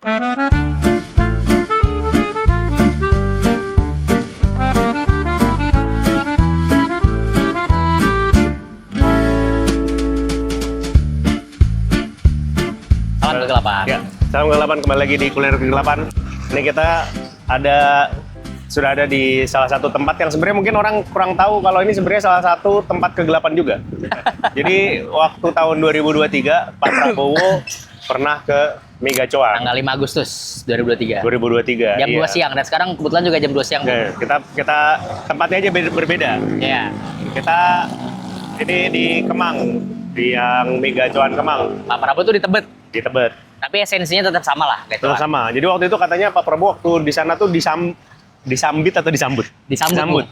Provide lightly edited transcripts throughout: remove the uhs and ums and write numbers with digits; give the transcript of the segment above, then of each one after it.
Salam kegelapan. Ya, salam kegelapan, kembali lagi di Kuliner Kegelapan. Ini kita sudah ada di salah satu tempat yang sebenarnya mungkin orang kurang tahu kalau ini sebenarnya salah satu tempat kegelapan juga. Jadi waktu tahun 2023 Pak Prabowo pernah ke Megacoan. Tanggal 5 Agustus 2023. 2023. Jam 2 iya. siang, dan sekarang kebetulan juga jam 2 siang. Oke, kita tempatnya aja berbeda. Iya. Kita ini di Kemang, di yang Megacoan Kemang, Pak Prabowo tuh di Tebet. di Tebet. Tapi esensinya tetap sama lah. Kayak Tetap sama. Jadi waktu itu katanya Pak Prabowo waktu di sana tuh disambit atau disambut? Disambut.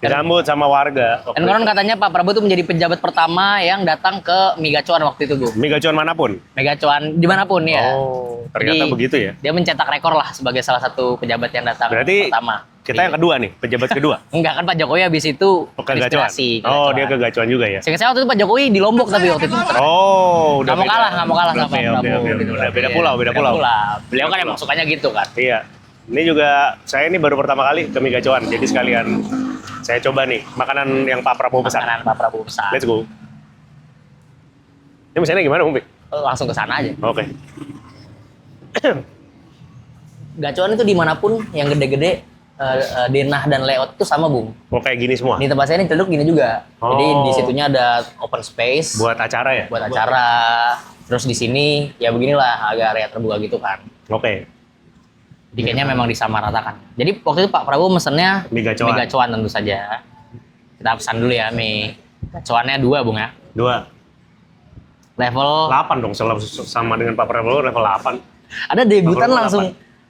Disambut sama warga. Dan konon katanya Pak Prabowo tuh menjadi pejabat pertama yang datang ke Megacoan waktu itu, Bu. Megacoan manapun. Megacoan dimanapun ya. Oh, ternyata Jadi, begitu ya. Dia mencetak rekor lah sebagai salah satu pejabat yang datang Berarti pertama. kita yang kedua nih, pejabat kedua. Enggak, kan Pak Jokowi habis itu Ke Gacoan. inspirasi. Oh, dia ke Gacoan juga ya. Sehingga saya waktu itu Pak Jokowi di Lombok tapi waktu itu. Oh, udah Nggak mau beda. kalah sama Pak Oke, Prabowo. oke. gitu. Beda pulau, beda pulau. Beliau kan emang sukanya gitu kan. Iya. Ini juga saya ini baru pertama kali ke Megacoan. Jadi sekalian saya coba nih makanan yang Pak Prabowo pesan. Makanan Pak Prabowo pesan. Let's go. Ini mesennya gimana, Bung Pik? Langsung ke sana aja. Oke. Gacoan itu dimanapun yang gede-gede, denah dan layout itu sama, Bung. Oh, kayak gini semua. Di tempat saya ini Ciledug gini juga. Oh. Jadi di situnya ada open space Buat acara ya? buat acara. Terus di sini ya beginilah agak area terbuka gitu kan. Oke. Jadi kayaknya memang disamaratakan. Jadi waktu itu Pak Prabowo mesennya Megacoan. Megacoan tentu saja. Kita pesan dulu ya mie. Gacoannya 2, Bung ya. 2. Level 8 dong, sama dengan Pak Prabowo level 8. ada debutan Level langsung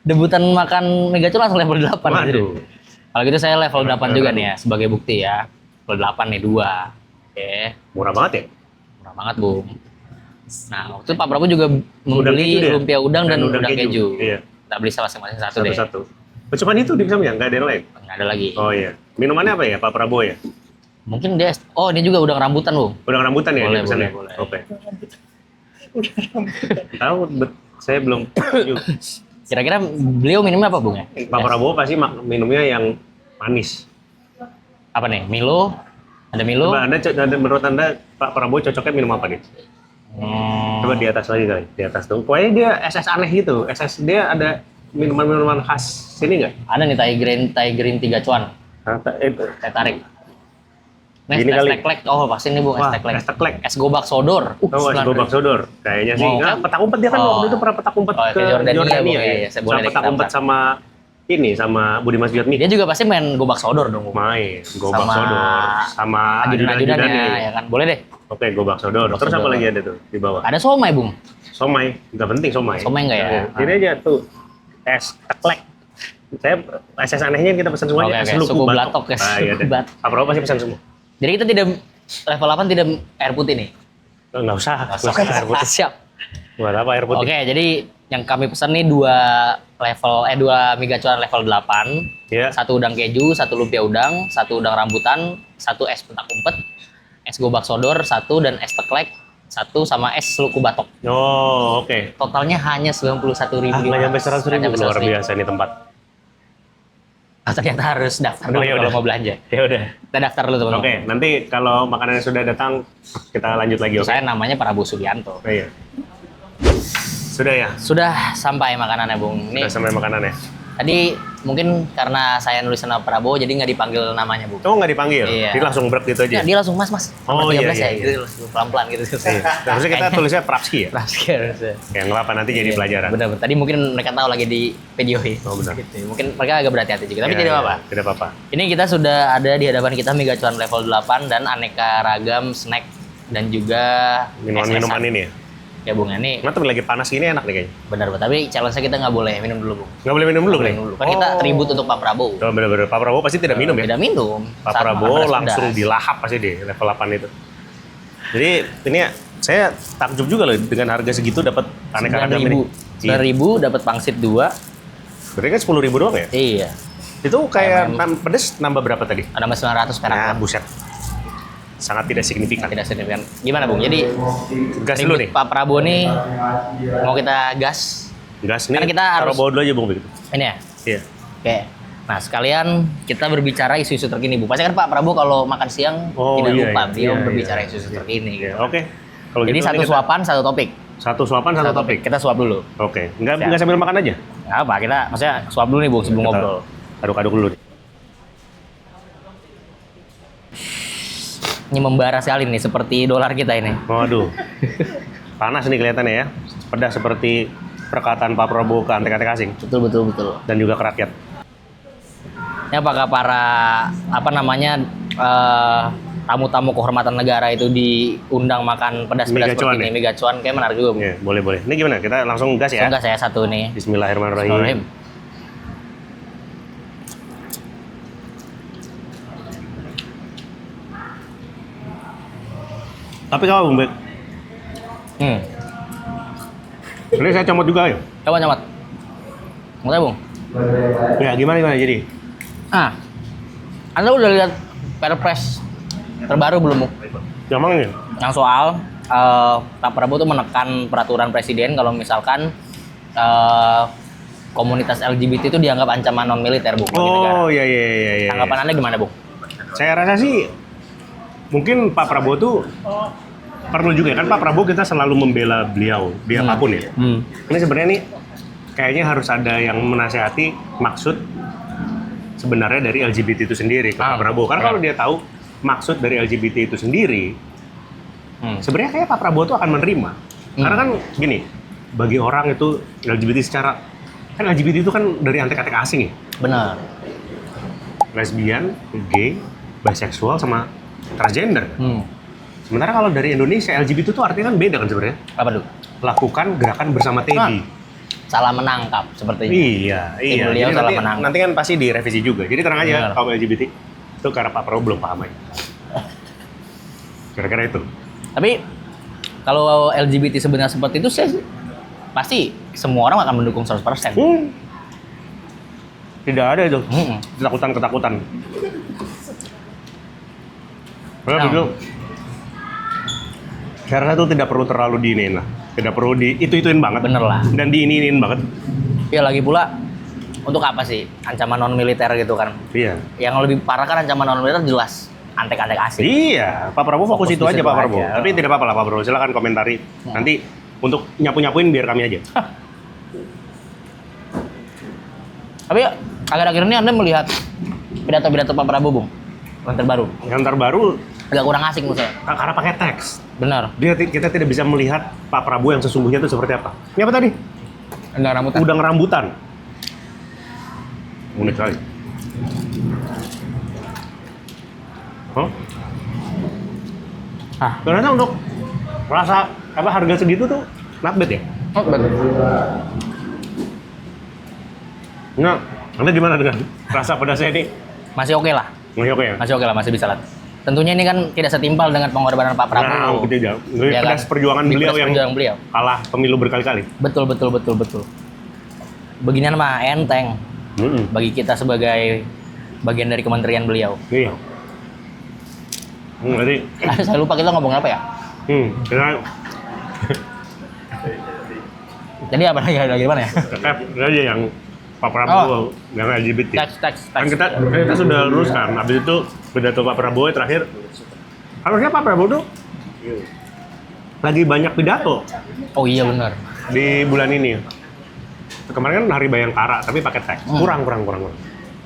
debutan makan Megacoan langsung level 8. Waduh. Kalau gitu saya level 8 juga nih ya sebagai bukti ya. Level 8 nih 2. Oke. Murah banget ya? Murah banget, Bung. Nah, waktu itu Pak Prabowo juga membeli keju dia? lumpia udang dan udang keju. Iya. Kita beli masing-masing satu deh. Satu-satu. Oh, cuman itu dimsumnya, nggak ada yang lain? Nggak ada lagi. Oh iya. Minumannya apa ya, Pak Prabowo ya? Mungkin dia, oh ini juga udang rambutan, Bung. Udang rambutan ya? Boleh, dia pesannya? boleh. Oke. Tahu, saya belum. Kira-kira beliau minumnya apa, Bung ya? Pak Prabowo pasti minumnya yang manis. Apa nih? Milo? Ada Milo? Coba menurut Anda, Pak Prabowo cocoknya minum apa nih? Coba di atas lagi kali, di atas tuh. Pokoknya dia SS aneh gitu. SS dia ada minuman-minuman khas sini nggak? Ada nih Thai green 3 cuan. Itu. Saya tarik. Nih, Gini kali. es teklek. Oh, pasti nih, Bung, es Wah, teklek. es teklek. Es gobak sodor. Oh, es gobak sodor. Kayaknya sih. Mau Nah, kan? petak umpet dia kan Oh. waktu itu pernah petak umpet Oh, ke ke Jordania, Jordania Bung, ya. ya. Saya boleh Sama petak kita umpet buka. sama ini, sama Budiman Sujatmi. Dia juga pasti main gobak sodor dong, Bung. Main gobak Sama sodor sama Ajudan-ajudannya, ya kan? Boleh deh. Oke, gobak sodor. Gobak Terus apa sodor. lagi ada tuh di bawah? Ada somai, Bung. Somai, nggak penting somai. Somai nggak ya? Ini aja tuh es teklek. Saya SS anehnya kita pesan semuanya. Oke, Es oke. luku Suku batok. batok, es Ah, iya suku deh. batok. Pak Prabowo pasti pesan semua. Jadi kita tidak level 8 tidak air putih nih. Nggak usah air putih. Siap. Buat apa air putih? Oke, jadi yang kami pesan nih 2 Megacoan level 8. Ya. 1 udang keju, 1 lumpia udang, 1 udang rambutan, 1 es petak umpet, es gobak sodor 1 dan es teklek 1 sama es luku batok. Oh, oke. Totalnya hanya 91.000. Nggak nyampe 100.000, luar biasa nih tempat. Ternyata harus daftar dulu ya kalau udah. mau belanja. Ya udah. Kita daftar dulu, teman-teman. Oke, nanti kalau makanannya sudah datang, kita lanjut lagi, oke? Saya namanya Prabowo Subianto. Oh, iya. Sudah ya? Sudah sampai makanannya, Bung. Ini Sudah sampai makanannya. tadi mungkin karena saya nulis nama Prabowo jadi nggak dipanggil namanya, Bung. Oh, nggak dipanggil? Iya. Dia langsung brek gitu aja? Ya, dia langsung mas Oh, nomor iya, 13 iya, ya, iya. gitu, langsung pelan-pelan gitu. Iya. Harusnya kita tulisnya Prapski ya? Harusnya. Yang ngelapan nanti jadi pelajaran. Benar, tadi mungkin mereka tahu lagi di video ini. Oh, benar. Gitu. Mungkin mereka agak berhati-hati juga, tapi Iya, tidak iya, apa-apa. Tidak apa-apa. Ini kita sudah ada di hadapan kita Megacoan level 8 dan aneka ragam snack dan juga Minuman-minuman es-esan. ini ya? Ya, Bung, ini Nah, tapi lagi panas gini enak nih kayaknya. benar, tapi challenge-nya kita nggak boleh minum dulu, Bung. Nggak boleh minum dulu Nggak nih? boleh minum dulu. Kan kita tribut untuk Pak Prabowo. Oh, bener-bener. Pak Prabowo pasti tidak minum ya? Tidak minum. Pak Saat Prabowo makan langsung pedas. dilahap pasti deh level 8 itu. Jadi ini saya takjub juga loh dengan harga segitu dapat aneka ragam ini. 9.000 dapat pangsit 2. Berarti kan 10.000 doang ya? Iya. Itu kayak pedes nambah berapa tadi? Ada 900 perak. Nah, buset. Sangat tidak signifikan. Tidak signifikan. Gimana, Bung? Jadi Gas dulu ribut nih. Pak Prabowo nih mau kita gas Gas nih. Karena kita taruh harus- bawah dulu aja Bung begitu. Ini ya. Iya. Oke. Nah, sekalian kita berbicara isu-isu terkini, Bu. Pasti kan Pak Prabowo kalau makan siang tidak iya, lupa iya, beliau iya, berbicara iya, isu-isu iya. terkini gitu. Oke. Kalau Jadi gitu satu nanti kita- suapan, satu topik. Satu suapan, satu topik. Kita suap dulu. Oke. Nggak Siap. nggak sambil makan aja. Nggak apa, kita maksudnya suap dulu nih, Bu, sebelum Kita ngobrol. Aduk-aduk dulu. Ini membara sekali nih, seperti dolar kita ini. Waduh. Panas nih kelihatannya ya. Pedas seperti perkataan Pak Prabowo ke antek-antek asing Betul, betul, betul. dan juga ke rakyat. Ini apakah para tamu-tamu kehormatan negara itu diundang makan pedas-pedas Mie gacuan seperti ini, ya? mie gacuan, kayak menarik juga, Bu. Iya, boleh. Ini gimana? Kita langsung gas ya. Semoga saya satu nih. Bismillahirrahmanirrahim. Bismillahirrahmanirrahim. Tapi kalau Bung Bek, Hmm. ini saya comot juga ya. Coba nyamat. Mau tahu, Bung? Ya gimana jadi? Ah, Anda udah lihat Perpres terbaru belum, Bung? Gampang nih. Yang soal Pak Prabowo tuh menekan peraturan presiden kalau misalkan komunitas LGBT itu dianggap ancaman non militer, Bung, bagi negara. Oh iya. Tanggapan Anda gimana, Bung? Saya rasa sih mungkin Pak Prabowo tuh perlu juga kan, Pak Prabowo kita selalu membela beliau di apapun ya. Ini sebenarnya nih kayaknya harus ada yang menasehati maksud sebenarnya dari LGBT itu sendiri ke Pak Prabowo. Karena kalau dia tahu maksud dari LGBT itu sendiri, sebenarnya kayak Pak Prabowo tuh akan menerima. Karena kan gini, bagi orang itu LGBT secara kan LGBT itu kan dari antek-antek asing ya. Benar. Lesbian, gay, bisexual sama transgender. Sementara kalau dari Indonesia LGBT itu artinya kan beda kan sebenarnya. Apa tuh? Lakukan gerakan bersama Teddy. Salah menangkap sepertinya. Iya. beliau Jadi salah nanti, menangkap. nanti kan pasti direvisi juga. Jadi tenang aja Benar. kaum LGBT itu karena Pak Prabowo belum paham aja. Kira-kira itu. Tapi kalau LGBT sebenarnya seperti itu, saya pasti semua orang akan mendukung 100%. Tidak ada itu Hmm. ketakutan-ketakutan. Nah, Nah. begitu. Saya rasa itu tidak perlu terlalu diinin lah. Tidak perlu di itu-ituin banget. Bener lah. Dan diinin banget. Ya lagi pula, untuk apa sih ancaman non militer gitu kan? Iya. Yang lebih parah kan ancaman non militer jelas antek-antek asing. Iya, Pak Prabowo fokus Fokus itu di aja situ Pak Prabowo. aja. Tapi tidak apa-apa lah Pak Prabowo, silakan komentari. Nanti untuk nyapu-nyapuin biar kami aja. Tapi akhir-akhir ini Anda melihat pidato-pidato Pak Prabowo, Bung, yang terbaru, Yang terbaru agak kurang asing menurut saya. karena pakai teks. Benar. Kita tidak bisa melihat Pak Prabowo yang sesungguhnya itu seperti apa. Ini apa tadi? Enggak rambut. Udang rambutan. Unik sekali. Oh, ternyata untuk rasa harga segitu tuh not bad ya? Oh, betul. Nah, Anda gimana dengan rasa pedasnya ini? Masih oke lah. Masih oke ya? Masih oke lah, masih bisa lah. Tentunya ini kan tidak setimpal dengan pengorbanan Pak Prabowo. Nah, tidak. Ya kan? Pedas perjuangan Di beliau pedas yang perjuangan beliau. kalah pemilu berkali-kali. Betul. Beginian mah enteng bagi kita sebagai bagian dari kementerian beliau. Iya. Jadi, Saya lupa kita ngomong apa ya? kita Jadi apa lagi mana ya? aja yang Pak Prabowo yang LGBT. Teks. Kan kita sudah luruskan. Habis itu pidato Pak Prabowo yang terakhir. Harusnya Pak Prabowo tuh lagi banyak pidato Oh iya benar. di bulan ini. Kemarin kan Hari Bayangkara, tapi pakai teks. Kurang.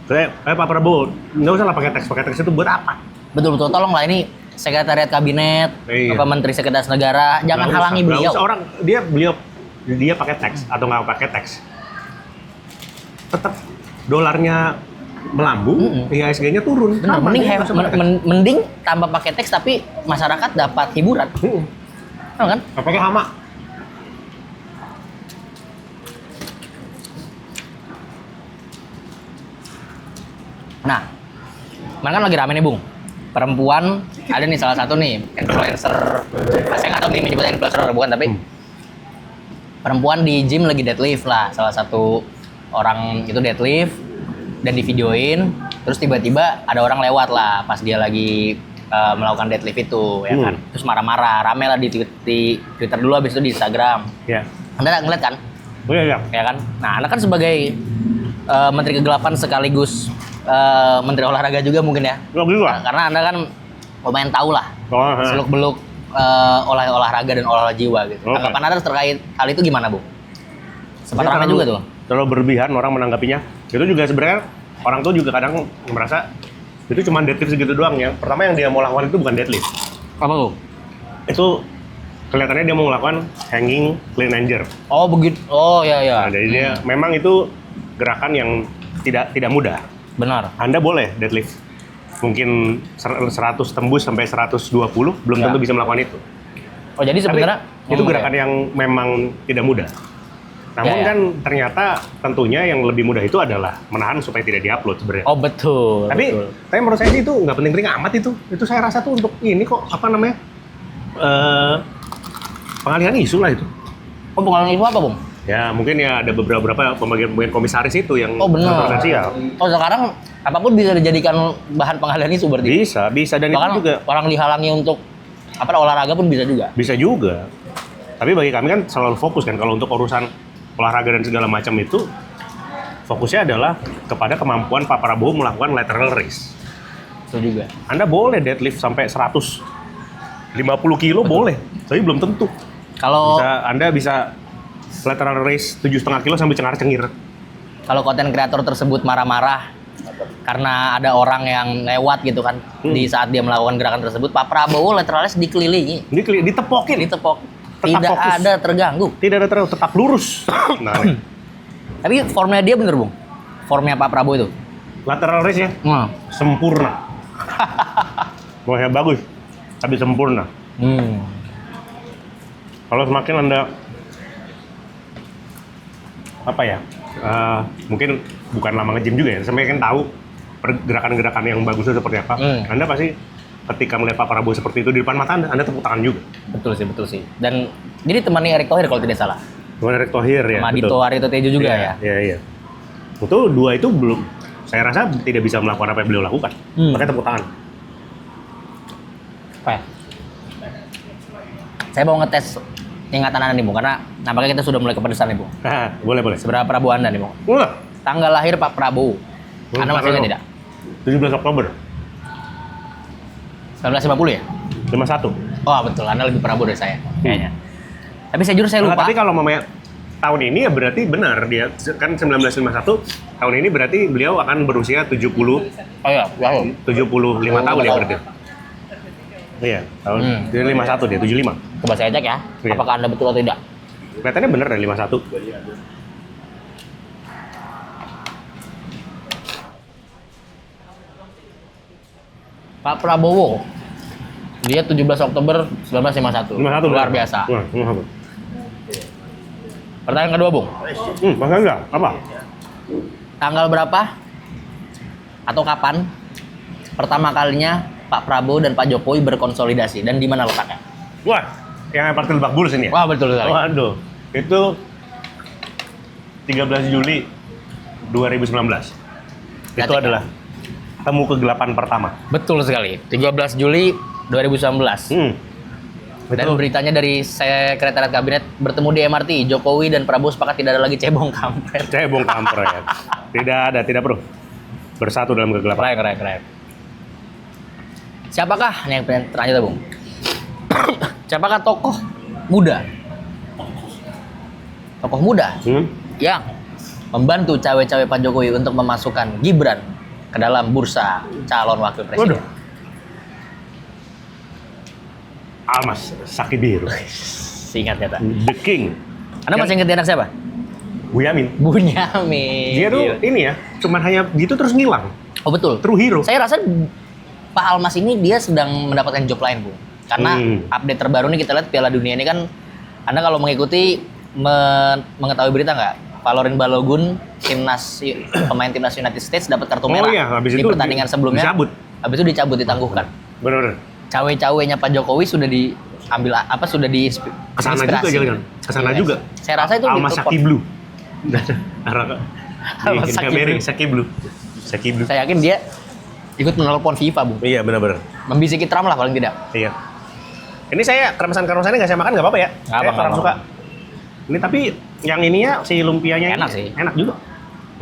Saya Pak Prabowo, nggak usah lah pakai teks. Pakai teks itu buat apa? Betul. Tolonglah ini sekretariat kabinet, Iya. apa menteri sekretaris negara, jangan Nggak halangi usah, beliau. nggak usah. Orang dia pakai teks atau nggak pakai teks, tetap dolarnya melambung, IHSG-nya turun. Benar, Sama, mending dia nggak usah pakai teks. mending tambah pakai teks tapi masyarakat dapat hiburan. Tahu kan? Nggak pakai hama. Nah, mana kan lagi rame nih, Bung. Perempuan ada nih salah satu nih influencer. Saya nggak tahu nih menyebutnya influencer atau bukan, tapi perempuan di gym lagi deadlift lah. Salah satu orang itu deadlift dan divideoin. Terus tiba-tiba ada orang lewat lah pas dia lagi melakukan deadlift itu, ya kan. Terus marah-marah, rame lah di Twitter dulu, habis itu di Instagram. Ya. Anda ngeliat kan? Oh iya. ya kan? Nah, Anda kan sebagai Menteri Kegelapan sekaligus Menteri Olahraga juga mungkin ya. Lo gitu Nah, lah. karena Anda kan lumayan tahu lah Oh, seluk-beluk olahraga dan olahraga jiwa gitu. Oke. Tanggapan Anda terkait hal itu gimana, Bu? Sempat ramai juga tuh. Terlalu berlebihan orang menanggapinya. Itu juga sebenarnya orang tuh juga kadang merasa itu cuma deadlift segitu doang ya. Pertama yang dia mau lakukan itu bukan deadlift. Apa, Bu? Itu kelihatannya dia mau melakukan hanging clean and jerk. Oh, begitu. Oh, ya ya. Nah, jadi dia memang itu gerakan yang tidak mudah. Benar. Anda boleh deadlift mungkin 100 tembus sampai 120 belum Ya. tentu bisa melakukan itu. Oh, jadi sebenarnya Tapi itu gerakan yang memang tidak mudah. Namun Ya. kan ternyata tentunya yang lebih mudah itu adalah menahan supaya tidak diupload sebenarnya. Oh, betul. Tapi betul. menurut saya sih itu nggak penting-penting amat itu. Itu saya rasa tuh untuk ini kok apa namanya pengalihan isu lah itu. Oh, pengalaman itu apa, Bung? Ya mungkin ya ada beberapa pembagian komisaris itu yang Oh, benar. kontroversial. Oh, sekarang apapun bisa dijadikan bahan pengalihan isu berarti. Bisa dan Bahkan itu juga orang dihalangi untuk olahraga pun bisa juga. bisa juga. Tapi bagi kami kan selalu fokus kan kalau untuk urusan olahraga dan segala macam itu fokusnya adalah kepada kemampuan Pak Prabowo melakukan lateral raise. Itu juga. Anda boleh deadlift sampai 150 kilo boleh, tapi belum tentu. Kalau Anda bisa lateral raise 7,5 kilo sambil cengar-cengir. kalau konten kreator tersebut marah-marah karena ada orang yang lewat gitu kan di saat dia melakukan gerakan tersebut, Pak Prabowo lateralis dikelilingi, Ditepokin, ditepok, Tetap tidak fokus. ada terganggu. tidak ada terlalu tetap lurus. Nah, nih. Tapi formnya dia bener, Bung. Formnya Pak Prabowo itu. Lateral raise ya Nah. sempurna. Wah, bagus, tapi sempurna. Kalau semakin Anda apa ya? Mungkin bukan lama nge-gym juga ya, semakin tahu gerakan-gerakan yang bagus itu seperti apa. Anda pasti ketika melihat Pak Prabowo seperti itu di depan mata Anda tepuk tangan juga. Betul sih. Dan jadi temani Erick Thohir kalau tidak salah. Bukan Erick Thohir ya. Sama betul. Dito Arito Tejo juga ya. Iya. Itu dua itu belum, saya rasa tidak bisa melakukan apa yang beliau lakukan. Makanya tepuk tangan. Apa ya? Saya mau ngetes ingatan Anda nih, Bung, karena nampaknya kita sudah mulai kepedesan nih, Bung. Boleh. Seberapa Prabowo Anda nih, Bung? Wah, Tanggal lahir Pak Prabowo. Anda masih ingat tidak? 17 Oktober 1950 ya? 51. Oh, betul. Anda lebih Prabowo dari saya kayaknya. Tapi saya jujur saya Nah, lupa. tapi kalau mamanya tahun ini ya berarti benar dia kan 1951 tahun ini berarti beliau akan berusia 70 Oh iya, wow. 75 tahun ya berarti. Iya, tahun 51 dia 75. Coba saya cek ya, Iya. apakah Anda betul atau tidak. Kelihatannya benar dari 51. Pak Prabowo, dia 17 Oktober 1951. 51 Luar benar. biasa. Wah, 51. Pertanyaan kedua, Bung. Masa enggak? Apa? Tanggal berapa atau kapan pertama kalinya Pak Prabowo dan Pak Jokowi berkonsolidasi dan di mana letaknya? Wah, yang partai Lebak Bulus ini ya? Wah, betul sekali. Waduh, itu 13 Juli 2019. Kita Itu cek adalah temu kegelapan pertama. Betul sekali. 13 Juli 2019. Dan Itu beritanya dari Sekretariat Kabinet bertemu di MRT, Jokowi dan Prabowo sepakat tidak ada lagi cebong kampret. cebong kampret. Tidak perlu bersatu dalam kegelapan. Keren. Siapakah ini yang terakhir, Bung? Siapakah tokoh muda yang membantu cawe-cawe Pak Jokowi untuk memasukkan Gibran ke dalam bursa calon wakil presiden? Waduh. Almas Sakibiru, Singkat kata. The King. Anda masih ingat dia anak siapa? Bunyamin. Bunyamin. Dia tuh ini ya, cuman hanya gitu terus ngilang. Oh, betul. True hero. Saya rasa Pak Almas ini dia sedang mendapatkan job lain, Bu. Karena update terbaru nih kita lihat Piala Dunia ini kan, Anda kalau mengikuti mengetahui berita nggak? Valorin Balogun, pemain timnas United States dapat kartu merah iya, habis di itu pertandingan sebelumnya. dicabut. Habis itu dicabut, ditangguhkan. Bener. Cawe-cawenya Pak Jokowi sudah diambil sudah di Kesana juga jangan. Kesana Yes. juga. Saya rasa itu Almas ditelepon. Saki Blue. Almas Saki Blue. Saki Blue. Saya yakin dia ikut menelpon FIFA, Bu. Iya benar-benar. Membisiki Trump lah paling tidak. Iya. Ini saya kremesan-kremesannya nggak saya makan nggak apa-apa ya. Nggak Saya apa-apa. kurang suka. Ini tapi Yang ininya si lumpianya Enak ini sih. enak juga.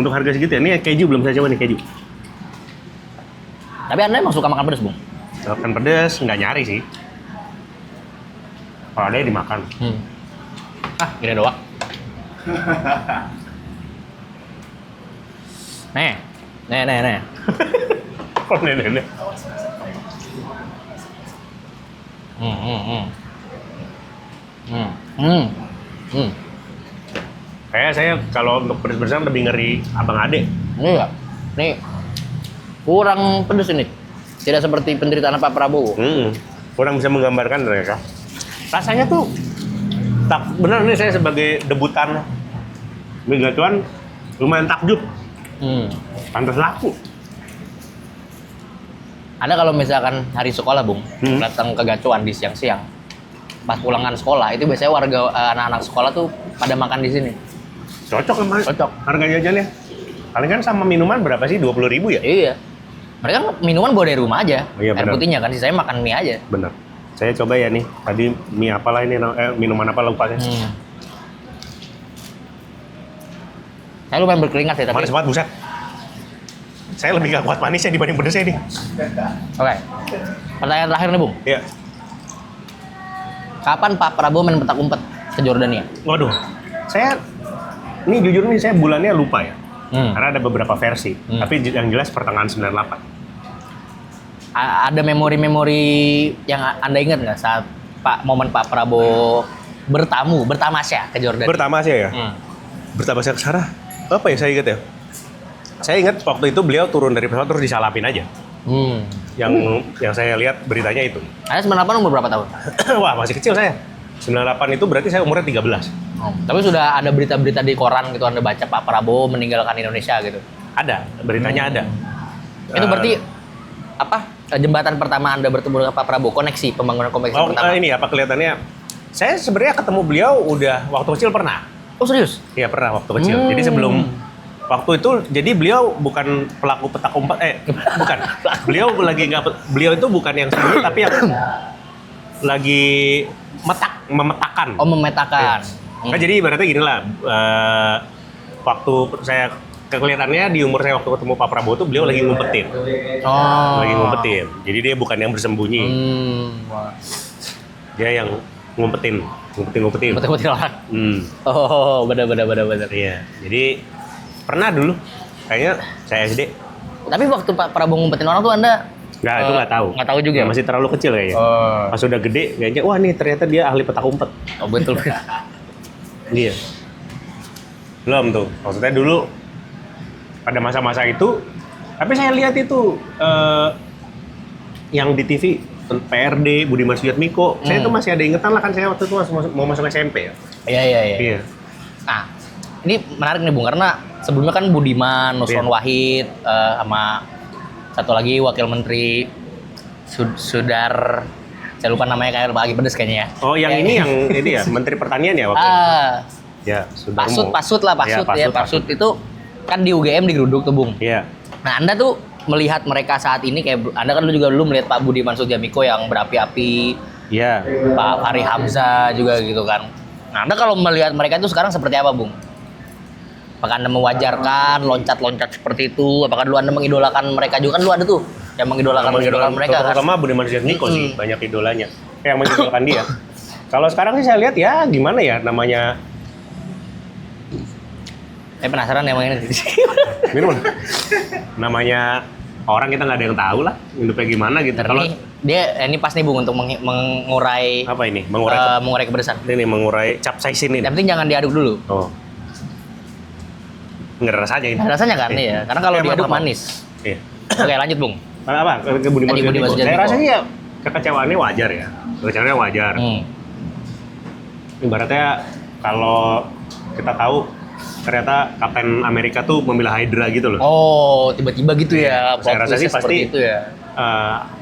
Untuk harga segitu ya. Ini keju belum saya coba nih keju. Tapi Anda emang suka makan pedas, Bung? Makan pedas nggak nyari sih. Kalau ada ya dimakan. Gini doang. Nih. Kok nenek? Kayak saya kalau untuk pedas-pedasan lebih ngeri Abang Ade. Iya. Nih. Kurang pedas ini. Tidak seperti penderitaan Pak Prabowo. Kurang bisa menggambarkan mereka. Rasanya tuh tak benar nih, saya sebagai debutan Megacuan lumayan takjub. Pantas laku. Anda kalau misalkan hari sekolah, Bung, datang ke Gacuan di siang-siang, pas pulangan sekolah, itu biasanya warga anak-anak sekolah tuh pada makan di sini. Cocok kan, Mas? Cocok. Harga jajannya. Paling kan sama minuman berapa sih? 20.000 ya? Iya. Mereka minuman bawa dari rumah aja. Oh, iya, Air benar. putihnya kan, sisanya makan mie aja. Bener. Saya coba ya nih. Tadi mie apalah ini, minuman apa lupa saya. Saya lumayan berkeringat ya, tapi... Manis banget, buset. Saya lebih gak kuat manisnya dibanding pedesnya nih. Oke. Pertanyaan terakhir nih, Bung. Iya. Kapan Pak Prabowo main petak umpet ke Jordania? Waduh. Saya, ini jujur nih saya bulannya lupa ya. Karena ada beberapa versi. Tapi yang jelas pertengahan 98. Ada memori-memori yang Anda ingat nggak saat momen Pak Prabowo bertamasya ke Jordania? Bertamasya ya? Bertamasya ke sana? Apa ya saya ingat ya? Saya ingat waktu itu beliau turun dari pesawat terus disalapin aja. Yang saya lihat beritanya itu. Anda 98 umur berapa tahun? Wah, masih kecil saya. 98 itu berarti saya umurnya 13. Tapi sudah ada berita-berita di koran gitu Anda baca Pak Prabowo meninggalkan Indonesia gitu. Ada, beritanya ada. Itu berarti apa? Jembatan pertama Anda bertemu dengan Pak Prabowo, pembangunan koneksi pertama. Ini apa kelihatannya? Saya sebenarnya ketemu beliau udah waktu kecil pernah. Oh serius? Iya pernah waktu kecil. Jadi sebelum waktu itu, jadi beliau bukan pelaku petak umpet, bukan. Beliau itu bukan yang sembunyi, tapi yang lagi memetakan. Oh memetakan. Nah, jadi ibaratnya gini lah, waktu saya kelihatannya di umur saya waktu ketemu Pak Prabowo tuh beliau lagi ngumpetin. Lagi ngumpetin. Jadi dia bukan yang bersembunyi. Dia yang ngumpetin orang. Oh, benar. Iya. Jadi pernah dulu, kayaknya saya SD. Tapi waktu Pak Prabowo ngumpetin orang tuh Anda Nggak, itu nggak tahu. Nggak tahu juga. Masih terlalu kecil kayaknya. Pas udah gede, kayaknya wah nih ternyata dia ahli petak umpet. Oh betul. Iya. Belum tuh. Maksudnya dulu pada masa-masa itu, tapi saya lihat itu yang di TV PRD Budiman Sujatmiko, saya tuh masih ada ingetan lah kan, saya waktu itu mau masuk SMP ya. Iya. Nah, ini menarik nih Bung, karena sebelumnya kan Budiman, Nusron Wahid, sama satu lagi Wakil Menteri Sudar, saya lupa namanya, kayak lagi pedes kayaknya ya. Oh yang ini yang ini ya, Menteri Pertanian ya waktu itu? Ya, Sudarmo. Pasut itu kan di UGM digeruduk tuh Bung. Iya. Nah Anda tuh melihat mereka saat ini kayak Anda kan juga dulu melihat Pak Budiman Sujatmiko yang berapi-api, Iya. Pak Fahri Hamzah juga gitu kan. Nah Anda kalau melihat mereka itu sekarang seperti apa Bung? Apakah Anda mewajarkan loncat-loncat seperti itu? Apakah dulu Anda mengidolakan mereka juga? Kan dulu ada tuh yang mengidolakan mereka kan? Terutama Budiman Sujatmiko sih, banyak idolanya yang mengidolakan dia. Kalau sekarang sih saya lihat ya gimana ya namanya. Penasaran emang ini. Minum. Namanya orang kita nggak ada yang tahu lah hidupnya gimana gitu. Kalau ini pas nih Bung untuk mengurai apa ini? Mengurai kepedesan. Ini mengurai capsaicin ini. Yang penting jangan diaduk dulu. Oh. Nggak ada rasanya ini. Ada rasanya kan iya. Karena kalau diaduk manis. Iya. Oke, lanjut Bung. Apa? Ke Budiman Sujatmiko. Saya rasa sih ya kekecewaannya wajar ya. Kekecewaannya wajar. Ibaratnya kalau kita tahu ternyata Kapten Amerika tuh membela Hydra gitu loh. Oh, tiba-tiba gitu ya. Saya rasa sih pasti itu ya.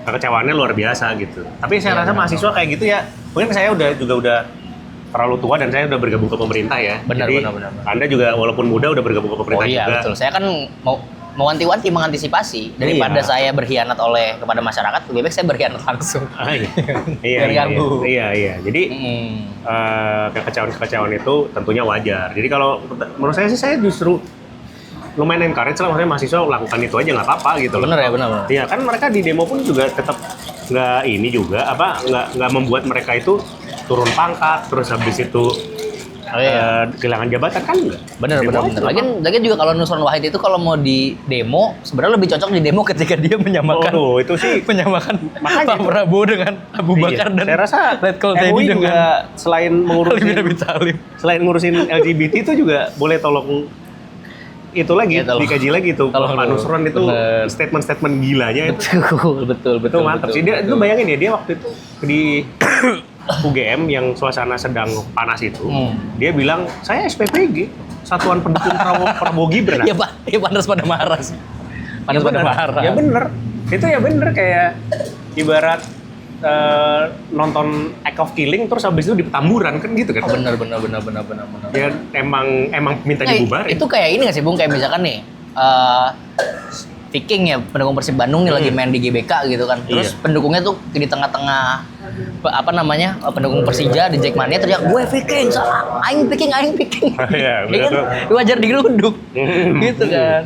Kekecewaannya luar biasa gitu. Tapi saya rasa mahasiswa kayak gitu ya. Mungkin saya udah terlalu tua dan saya udah bergabung ke pemerintah ya. Benar. Anda juga walaupun muda udah bergabung ke pemerintah juga. Oh iya betul. Saya kan mau mewanti-wanti, mengantisipasi daripada Iya. saya berkhianat kepada masyarakat, lebih baik saya berkhianat langsung. Iya, Biar ganggu. iya. Jadi kekecewaan itu tentunya wajar. Jadi kalau menurut saya sih, saya justru lumayan encourage lah, maksudnya mahasiswa lakukan itu aja nggak apa-apa gitu loh. Bener ya, bener. Iya kan, mereka di demo pun juga tetap nggak membuat mereka itu turun pangkat, terus habis itu kehilangan jabatan kan enggak. Bener. Lagian juga kalau Nusron Wahid itu kalau mau di demo, sebenarnya lebih cocok di demo ketika dia menyamakan. Itu sih menyamakan makanya Pak Prabowo dengan Abu Bakar dan saya rasa Letkol MUI Teddy juga dengan selain ngurusin LGBT itu juga boleh tolong itu lagi, Ya, tolong. dikaji lagi tuh Pak Nusron itu Bener. statement itu betul. itu mantap sih. Dia itu bayangin ya, dia waktu itu di UGM yang suasana sedang panas itu, dia bilang saya SPPG, Satuan Pendukung Prabowo Gibran. Iya Pak, ya panas pada marah sih. Panas pada marah. Ya bener, itu ya bener, kayak ibarat nonton Act of Killing terus habis itu di petamburan kan gitu kan. Bener. Ya emang minta dibubarin. Itu kayak ini nggak sih Bung, kayak misalkan nih Viking ya, pendukung Persib Bandung nih lagi main di GBK gitu kan. Terus pendukungnya tuh di tengah-tengah pendukung Persija di Jackmania teriak, gue Viking, salah, aing Viking. Iya, Ya kan? betul. Wajar digeruduk. Gitu kan.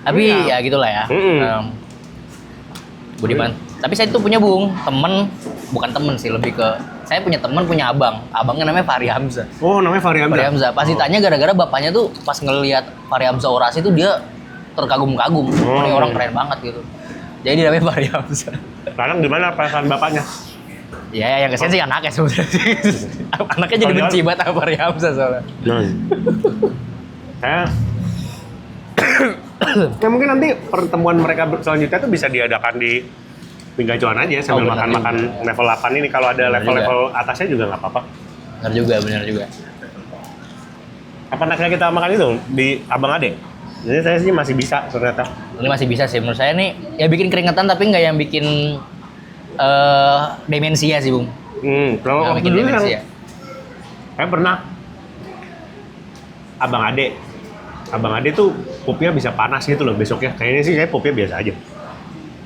Tapi ya gitulah ya. Budiman. Tapi saya tuh punya Bung, bukan temen sih, lebih ke saya punya temen, punya abang. Abangnya namanya Fahri Hamzah. Oh, namanya Fahri Hamzah. Fahri Hamzah. Pas ditanya gara-gara bapaknya tuh pas ngelihat Fahri Hamzah orasi tuh dia terkagum-kagum. Ini orang keren banget gitu. Jadi namanya Fahri Hamzah. Sekarang gimana perasaan bapaknya? Ya, yang kesian sih anaknya sebenarnya. Anaknya jadi benci banget sama Fahri Hamzah soalnya. Saya ya mungkin nanti pertemuan mereka selanjutnya tuh bisa diadakan di Pinggacuan aja sambil makan-makan level 8 ini. Kalau ada level-level atasnya juga nggak apa-apa. Benar juga. Apa enaknya kita makan itu di Abang Ade? Jadi saya sih masih bisa ternyata. Ini masih bisa sih menurut saya nih, ya bikin keringetan tapi nggak yang bikin demensia sih Bung. Kalau Nggak waktu bikin dulu kan demensia. saya pernah Abang Ade tuh pupnya bisa panas gitu loh besoknya. Kayaknya sih saya pupnya biasa aja.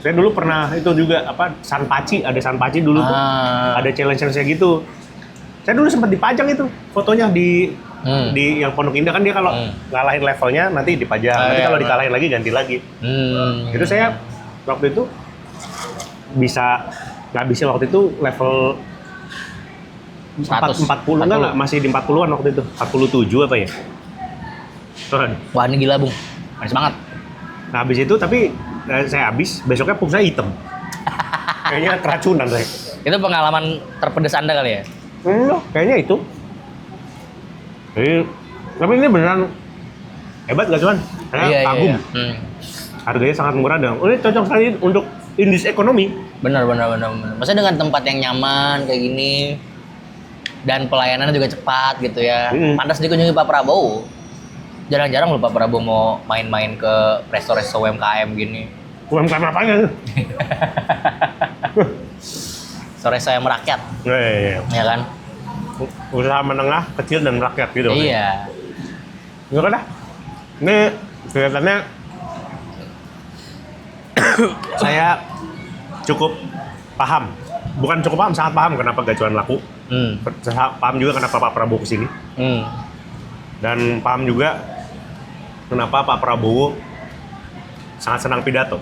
Saya dulu pernah itu juga Sanpaci dulu tuh. Ada challenge-nya gitu. Saya dulu sempat dipajang itu fotonya di yang Pondok Indah kan, dia kalau ngalahin levelnya nanti dipajang. Nanti kalau dikalahin lagi ganti lagi. Itu saya waktu itu bisa ngabisin waktu itu level 40 enggak, masih di 40-an waktu itu. 47 apa ya? Wah ini gila Bung, manis banget. Nah habis itu tapi saya habis, besoknya pup saya hitam. Kayaknya keracunan saya. Itu pengalaman terpedes Anda kali ya? Kayaknya itu. Tapi ini beneran hebat gak cuman? Saya kagum. Iya. Harganya sangat murah dan ini cocok sekali untuk industri ekonomi. Benar. Maksudnya dengan tempat yang nyaman kayak gini dan pelayanannya juga cepat gitu ya. Pantas dikunjungi Pak Prabowo. Jarang-jarang loh Pak Prabowo mau main-main ke resto-resto UMKM gini. UMKM apanya? Resto yang merakyat. Iya. Ya kan? Usaha menengah, kecil dan rakyat gitu. Iya. Ya kan dah. Ini kelihatannya saya cukup paham. Bukan cukup paham, sangat paham kenapa gacuan laku. Paham juga kenapa Pak Prabowo kesini. Dan paham juga kenapa Pak Prabowo sangat senang pidato.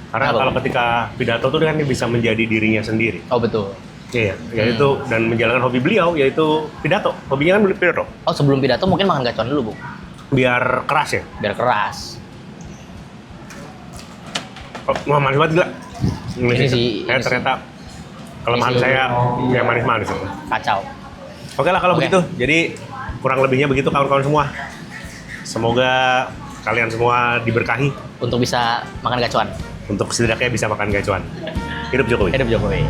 Karena kalau ketika pidato tuh kan dia bisa menjadi dirinya sendiri. Oh betul. Iya, yaitu dan menjalankan hobi beliau yaitu pidato. Hobinya kan pidato. Oh sebelum pidato mungkin makan gacuan dulu Bung. Biar keras ya. Biar keras. Wah manis banget gila. Ini sih. Ternyata kelemahan saya kayak manis-manis. Kacau. Oke lah kalau begitu. Jadi kurang lebihnya begitu kawan-kawan semua. Semoga kalian semua diberkahi Untuk bisa makan gacuan. untuk setidaknya bisa makan gacuan. Hidup Jokowi. Hidup Jokowi.